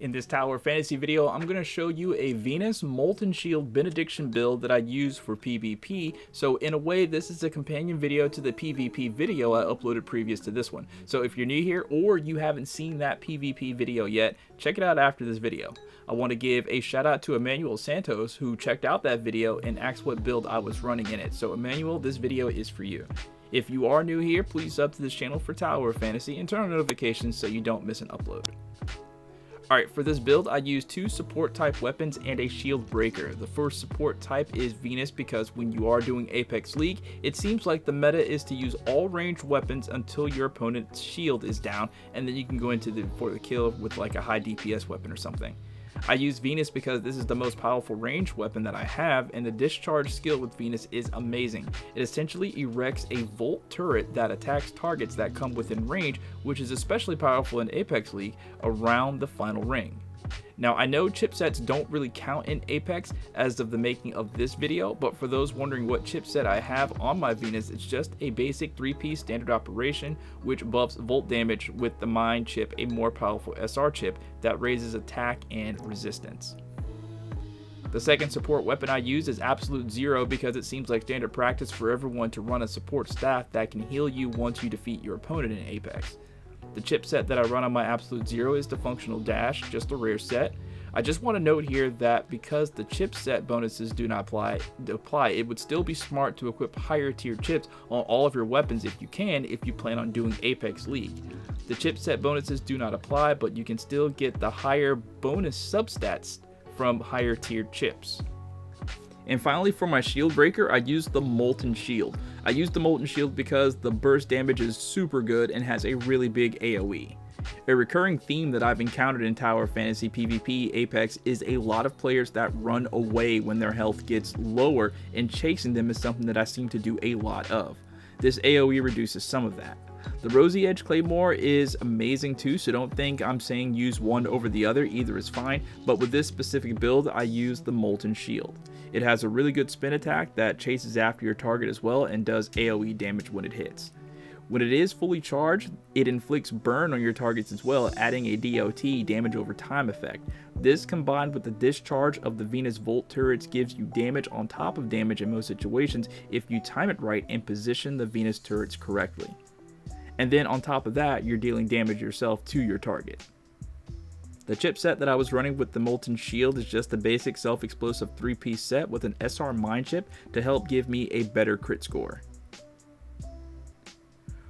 In this Tower Fantasy video, I'm going to show you a Venus Molten Shield Benediction build that I use for PvP. So in a way, this is a companion video to the PvP video I uploaded previous to this one. So if you're new here or you haven't seen that PvP video yet, check it out after this video. I want to give a shout out to Emmanuel Santos, who checked out that video and asked what build I was running in it. So Emmanuel, this video is for you. If you are new here, please sub to this channel for Tower Fantasy and turn on notifications so you don't miss an upload. Alright, for this build I use two support type weapons and a shield breaker. The first support type is Venus because when you are doing Apex League, it seems like the meta is to use all ranged weapons until your opponent's shield is down, and then you can go into for the kill with like a high DPS weapon or something. I use Venus because this is the most powerful ranged weapon that I have, and the discharge skill with Venus is amazing. It essentially erects a volt turret that attacks targets that come within range, which is especially powerful in Apex League around the final ring. Now I know chipsets don't really count in Apex as of the making of this video, but for those wondering what chipset I have on my Venus, it's just a basic 3-piece standard operation which buffs volt damage with the Mine chip, a more powerful SR chip that raises attack and resistance. The second support weapon I use is Absolute Zero because it seems like standard practice for everyone to run a support staff that can heal you once you defeat your opponent in Apex. The chipset that I run on my Absolute Zero is the Functional Dash, just a rare set. I just want to note here that because the chipset bonuses do not apply, it would still be smart to equip higher tier chips on all of your weapons if you plan on doing Apex League. The chipset bonuses do not apply, but you can still get the higher bonus substats from higher tier chips. And finally, for my shield breaker, I use the Molten Shield. I use the Molten Shield because the burst damage is super good and has a really big AoE. A recurring theme that I've encountered in Tower Fantasy PvP Apex is a lot of players that run away when their health gets lower, and chasing them is something that I seem to do a lot of. This AoE reduces some of that. The Rosy Edge Claymore is amazing too, so don't think I'm saying use one over the other, either is fine, but with this specific build I use the Molten Shield. It has a really good spin attack that chases after your target as well and does AoE damage when it hits. When it is fully charged, it inflicts burn on your targets as well, adding a DOT, damage over time effect. This combined with the discharge of the Venus Volt turrets gives you damage on top of damage in most situations if you time it right and position the Venus turrets correctly. And then on top of that, you're dealing damage yourself to your target. The chipset that I was running with the Molten Shield is just a basic self-explosive 3-piece set with an SR Mine chip to help give me a better crit score.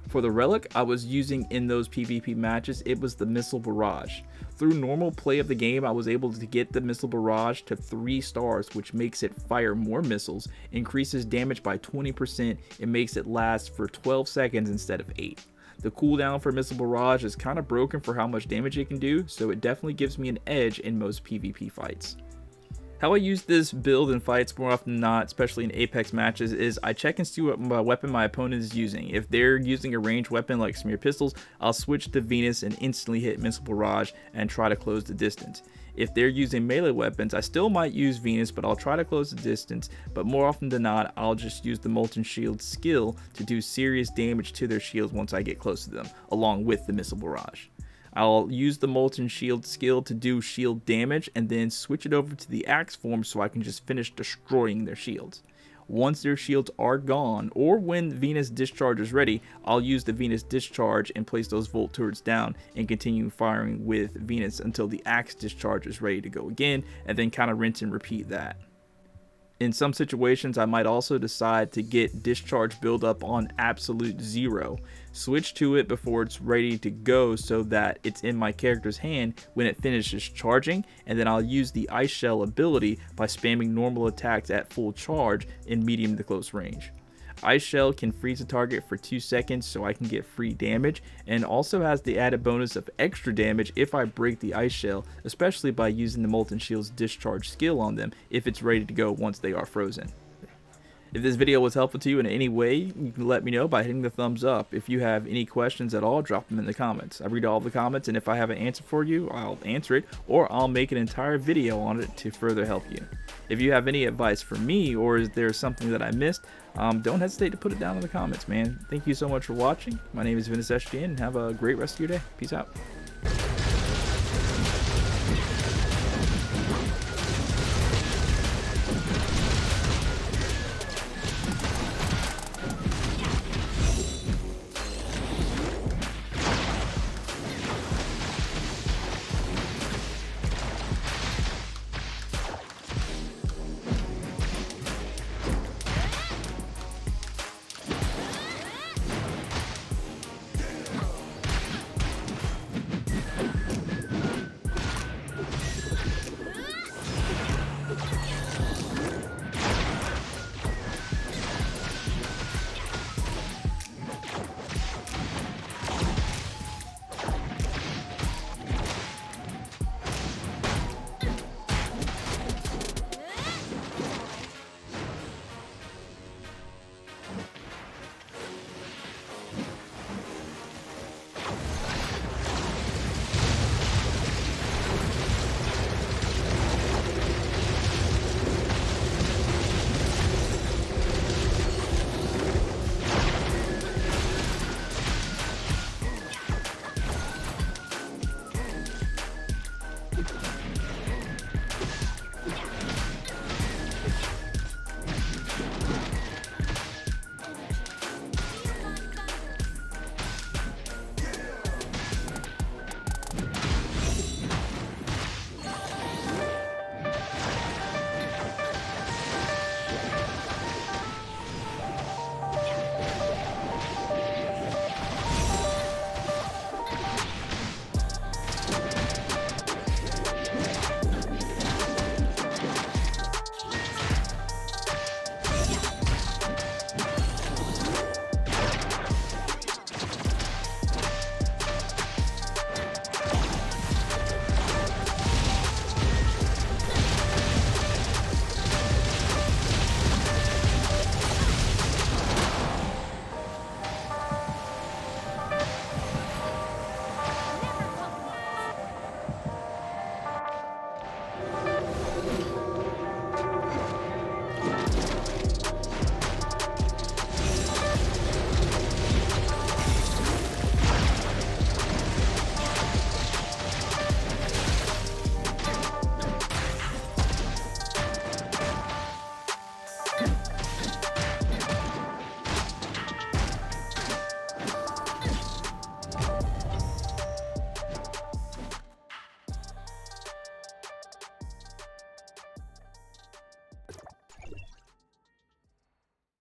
For the Relic I was using in those PvP matches, it was the Missile Barrage. Through normal play of the game, I was able to get the Missile Barrage to 3 stars, which makes it fire more missiles, increases damage by 20%, and makes it last for 12 seconds instead of 8. The cooldown for Missile Barrage is kind of broken for how much damage it can do, so it definitely gives me an edge in most PvP fights. How I use this build in fights more often than not, especially in Apex matches, is I check and see what weapon my opponent is using. If they're using a ranged weapon like Smear Pistols, I'll switch to Venus and instantly hit Missile Barrage and try to close the distance. If they're using melee weapons, I still might use Venus, but I'll try to close the distance, but more often than not, I'll just use the Molten Shield skill to do serious damage to their shields once I get close to them, along with the Missile Barrage. I'll use the Molten Shield skill to do shield damage and then switch it over to the axe form so I can just finish destroying their shields. Once their shields are gone, or when Venus Discharge is ready, I'll use the Venus Discharge and place those Volt turrets down and continue firing with Venus until the axe discharge is ready to go again, and then kind of rinse and repeat that. In some situations, I might also decide to get discharge buildup on Absolute Zero. Switch to it before it's ready to go so that it's in my character's hand when it finishes charging, and then I'll use the Ice Shell ability by spamming normal attacks at full charge in medium to close range. Ice Shell can freeze a target for 2 seconds so I can get free damage, and also has the added bonus of extra damage if I break the Ice Shell, especially by using the Molten Shield's discharge skill on them if it's ready to go once they are frozen. If this video was helpful to you in any way, you can let me know by hitting the thumbs up. If you have any questions at all, drop them in the comments. I read all the comments, and if I have an answer for you, I'll answer it, or I'll make an entire video on it to further help you. If you have any advice for me, or is there something that I missed, don't hesitate to put it down in the comments, man. Thank you so much for watching. My name is Ventus, and have a great rest of your day. Peace out.